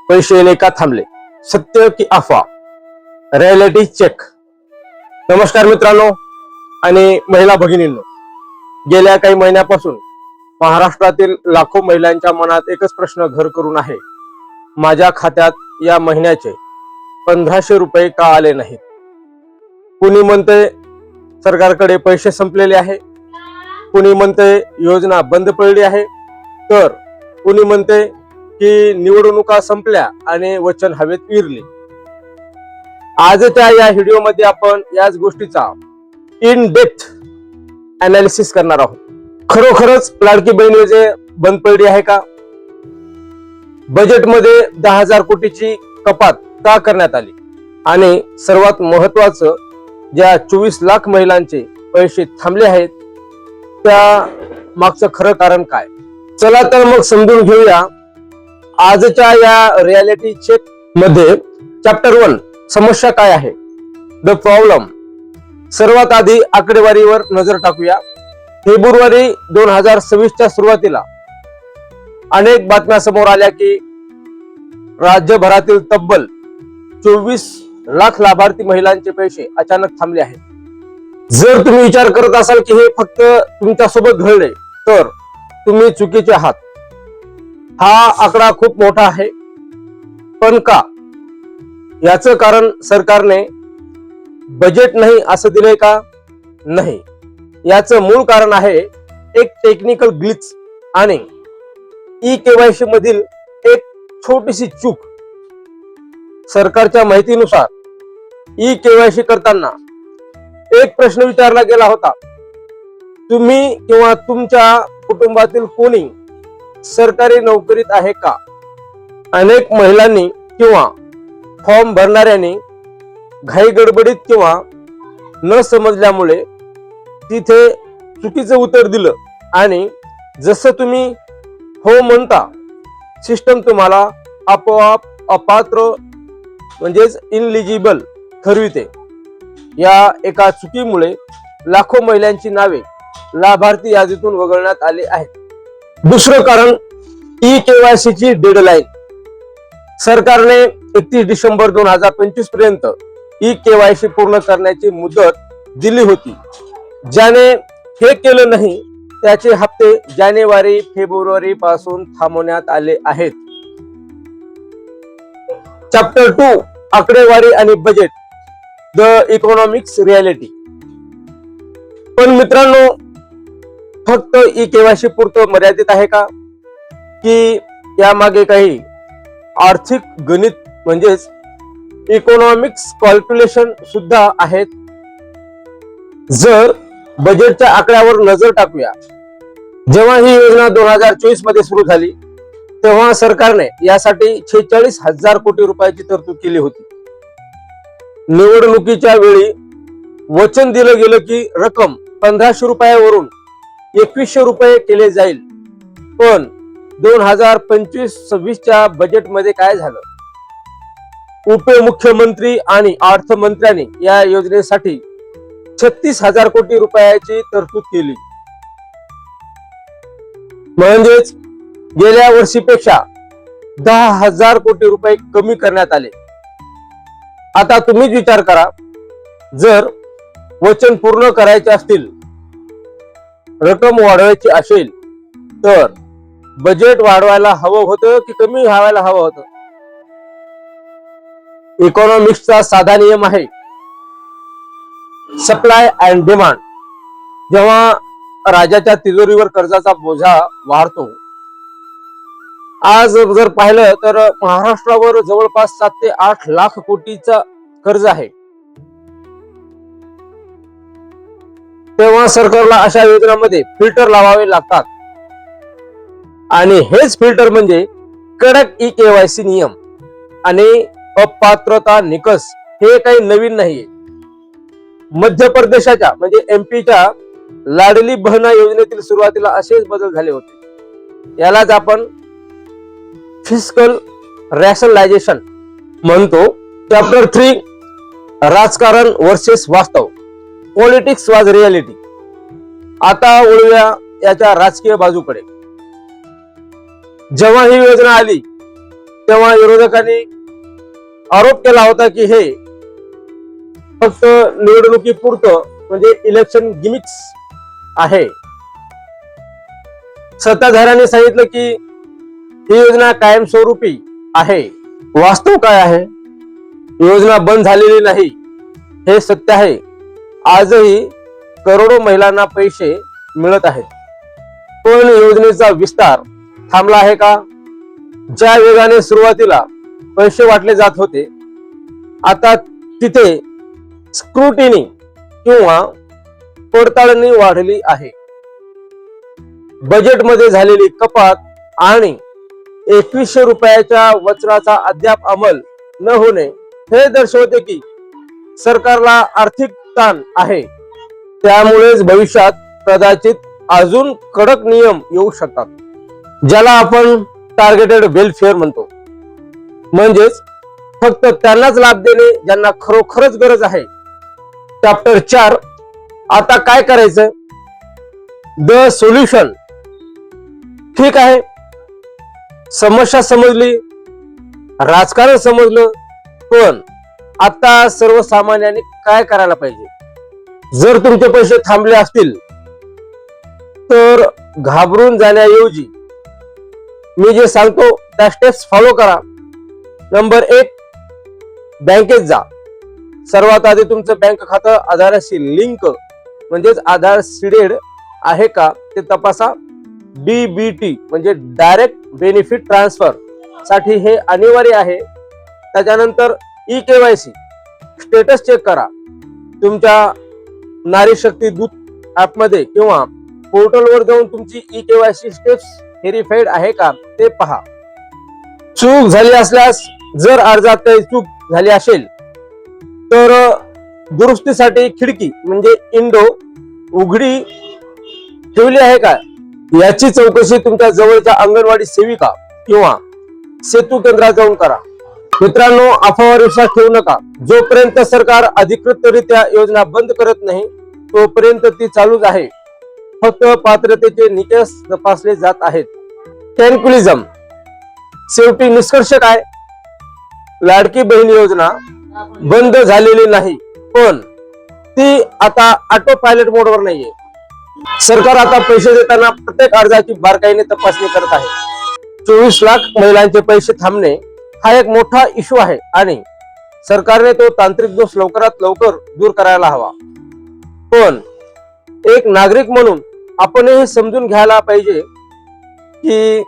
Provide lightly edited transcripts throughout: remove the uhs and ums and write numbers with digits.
पैसे येणे का थांबले, सत्य की अफवा, रियालिटी चेक. नमस्कार मित्रांनो आणि महिला भगिनींनो, गेल्या काही महिन्यापासून महाराष्ट्रातील लाखो महिलांच्या मनात एकच प्रश्न घर करून आहे. माझ्या खात्यात या महिन्याचे 1500 रुपये का आले नाहीत? कुणी म्हणते सरकारकडे पैसे संपलेले आहे, कुणी म्हणते योजना बंद पडली आहे, तर कुणी म्हणते की निवडणुका संपल्या आणि वचन हवेत विरले. आजच्या या व्हिडिओमध्ये आपण याच गोष्टीचा इन डेप्थ अनालिसिस करणार आहोत. खरोखरच लाडकी बहीण योजना बंद पडली आहे का? बजेटमध्ये 10,000 कोटीची कपात का करण्यात आली? आणि सर्वात महत्वाचं, ज्या 24 लाख महिलांचे पैसे थांबले आहेत त्या मागचं खरं कारण काय? चला तर मग समजून घेऊया आजच्या या रियालिटी चेक मध्ये. चॅप्टर 1, समस्या काय आहे, द प्रॉब्लेम. सर्वात आधी आकडेवारीवर नजर टाकूया. फेब्रुवारी 2026च्या सुरुवातीला अनेक बातम्या समोर आल्या की राज्यभरातील तब्बल 24 लाख लाभार्थी महिलांचे पैसे अचानक थांबले आहेत. जर तुम्ही विचार करत असाल की हे फक्त तुमच्या सोबत घडले, तर तुम्ही चुकीचे आहात. हा आकडा खूप मोठा आहे, पण का? याचं कारण सरकारने बजेट नाही असं दिलंय का? नाही. याचं मूळ कारण आहे एक टेक्निकल ग्लिच आणि ई-केवायसी मधील एक छोटीशी चूक. सरकारच्या माहितीनुसार ई-केवायसी करताना एक प्रश्न विचारला गेला होता, तुम्ही किंवा तुमच्या कुटुंबातील कोणी सरकारी नोकरीत आहे का? अनेक महिलांनी किंवा फॉर्म भरणाऱ्यांनी घाई गडबडीत किंवा न समजल्यामुळे तिथे चुकीचं उत्तर दिलं आणि जसं तुम्ही हो म्हणता सिस्टम तुम्हाला आपोआप अपात्र म्हणजेच इनलिजिबल ठरविते. या एका चुकीमुळे लाखो महिलांची नावे लाभार्थी यादीतून वगळण्यात आली आहेत. दुसरं कारण, ई-केवायसी ची डेडलाईन. सरकारने 31 डिसेंबर 2025 पर्यंत ई-केवायसी पूर्ण करण्याची मुदत दिली होती. ज्याने हे केलं नाही त्याचे हप्ते जानेवारी फेब्रुवारी पासून थांबवण्यात आले आहेत. चॅप्टर 2, आकडेवारी आणि बजेट, द इकॉनॉमिक्स रियालिटी. पण मित्रांनो, फक्त ई-केवायसी पुरतं मर्यादित आहे का, की यामागे काही आर्थिक गणित म्हणजेच इकॉनॉमिक्स कॅल्क्युलेशन सुद्धा आहेत? जर बजेटच्या आकड्यावर नजर टाकूया, जेव्हा ही योजना 2024 मध्ये सुरू झाली तेव्हा सरकारने यासाठी 46,000 कोटी रुपयाची तरतूद केली होती. निवडणुकीच्या वेळी वचन दिलं गेलं की रक्कम 1500 रुपयावरून 2100 रुपये केले जाईल. पण 2025-26च्या बजेटमध्ये काय झालं? उपमुख्यमंत्री आणि अर्थमंत्र्यांनी या योजनेसाठी 36,000 कोटी रुपयाची तरतूद केली. म्हणजेच गेल्या वर्षीपेक्षा 10,000 कोटी रुपये कमी करण्यात आले. आता तुम्हीच विचार करा, जर वचन पूर्ण करायचे असतील, रक्कम वाढवायची असेल, तर बजेट वाढवायला हवं होतं की कमी व्हायला हवं होतं? इकॉनॉमिक्सचा साधा नियम आहे, सप्लाय अँड डिमांड. जेव्हा राज्याच्या तिजोरीवर कर्जाचा बोजा वाढतो, आज जर पाहिलं तर महाराष्ट्रावर जवळपास 7 ते 8 लाख कोटीचा कर्ज आहे. तेव्हा सरकारला अशा योजनांमध्ये फिल्टर लावावे लागतात आणि हेच फिल्टर म्हणजे कडक ई-केवायसी नियम आणि अपात्रता निकष. हे काही नवीन नाहीये. मध्य प्रदेशाच्या म्हणजे एमपीच्या लाडली बहना योजनेतील सुरुवातीला असेच बदल झाले होते. यालाच आपण फिस्कल रॅशनलायझेशन म्हणतो. चॅप्टर 3, राजकारण वर्सेस वास्तव, पॉलिटिक्स वाज रियालिटी. आता वळूया याच्या राजकीय बाजूकडे. जेव्हा ही योजना आली तेव्हा विरोधकांनी आरोप केला होता की हे फक्त निवडणुकीपुरतं म्हणजे इलेक्शन गिमिक्स आहे. सत्ताधाऱ्यांनी सांगितलं की ही योजना कायमस्वरूपी आहे. वास्तव काय आहे? योजना बंद झालेली नाही हे सत्य आहे. आजही करोडो महिलांना पैसे मिळत आहेत. पण योजनेचा विस्तार थांबला आहे का? ज्या वेगाने सुरुवातीला पैसे वाटले जात होते, आता तिथे स्क्रुटिनी किंवा पडताळणी वाढली आहे. बजेटमध्ये झालेली कपात आणि 2100 रुपयाच्या वचनाचा अद्याप अंमल न होणे हे दर्शवते की सरकारला आर्थिक ताण आहे. त्यामुळेच भविष्यात कदाचित अजून कडक नियम येऊ शकतात, ज्याला आपण टार्गेटेड वेलफेअर म्हणतो. म्हणजेच फक्त त्यांनाच लाभ देणे ज्यांना खरोखरच गरज आहे. चॅप्टर 4 आता काय करायचं? The solution. ठीक आहे, समस्या समजली, राजकारण समजलं, पण आता सर्वसामान्यांनी काय करायला पाहिजे? जर तुमचे पैसे थांबले असतील तर घाबरून जाण्याऐवजी मी जे सांगतो त्या स्टेप्स फॉलो करा. नंबर 1, बँकेत जा. सर्वात आधी तुमचं बँक खातं आधाराशी लिंक म्हणजेच आधार सीडेड आहे का ते तपासा. DBT म्हणजे डायरेक्ट बेनिफिट ट्रान्सफर साठी हे अनिवार्य आहे. त्याच्यानंतर eKYC स्टेटस चेक करा. तुमच्या नारी शक्ती दूत ऍप मध्ये किंवा पोर्टलवर जाऊन तुमची eKYC स्टेप्स व्हेरीफाईड आहे का ते पहा. चूक झाली असल्यास, जर अर्जात काही चूक झाली असेल तर दुरुस्तीसाठी खिडकी म्हणजे विंडो उघडी ठेवली आहे का याची चौकशी तुमच्या जवळच्या अंगणवाडी सेविका किंवा सेतू केंद्रात जाऊन करा. मित्रांनो, अफवावर विश्वास ठेवू नका. जोपर्यंत सरकार अधिकृतरित्या योजना बंद करत नाही तोपर्यंत ती चालूच आहे. फक्त पात्रतेचे निकष तपासले जात आहेत. कॅल्क्युलिझम. शेवटी निष्कर्ष काय? लाडकी बहीण योजना बंद झालेली नाही, पण ती आता ऑटो पायलट मोडवर नाहीये. सरकार आता पैसे देताना प्रत्येक अर्जाची बारकाईने तपासणी करत आहे. 24 लाख महिलांचे पैसे थांबणे हा एक मोठा इश्यू आहे आणि सरकारने तो तांत्रिक दोष लवकरात लवकर दूर करायला हवा. पण एक नागरिक म्हणून आपण हे समजून घ्यायला पाहिजे की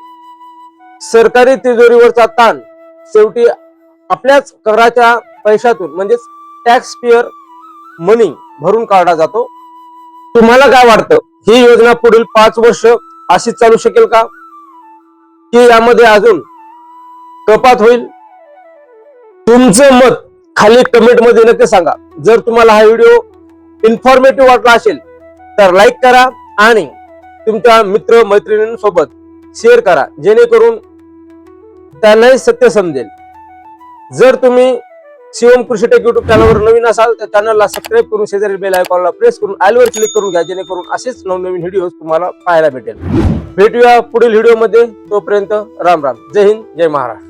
सरकारी तिजोरीवरचा ताण शेवटी आपल्याच कराच्या पैशातून म्हणजेच टॅक्स पेअर मनी भरून काढला जातो. तुम्हाला काय वाटतं? ही योजना पुढील 5 वर्ष अशीच चालू शकेल का, की यामध्ये अजून कपात होईल? तुमचं मत खाली कमेंट मध्ये नक्की सांगा. जर तुम्हाला हा व्हिडिओ इन्फॉर्मेटिव्ह वाटला असेल तर लाईक करा आणि तुमच्या मित्र मैत्रिणींसोबत शेअर करा, जेणेकरून त्यांनाही सत्य समजेल. जर तुम्ही शिवम कृषी टेक युट्यूब चॅनलवर नवीन असाल तर चॅनलला सबस्क्राईब करून शेजारी बेल आयकॉनला प्रेस करून ऑल वर क्लिक करून घ्या, जेणेकरून असेच नवनवीन व्हिडिओ तुम्हाला पाहायला भेटेल. भेटूया पुढील व्हिडिओ मध्ये. तोपर्यंत राम राम. जय हिंद, जय महाराष्ट्र.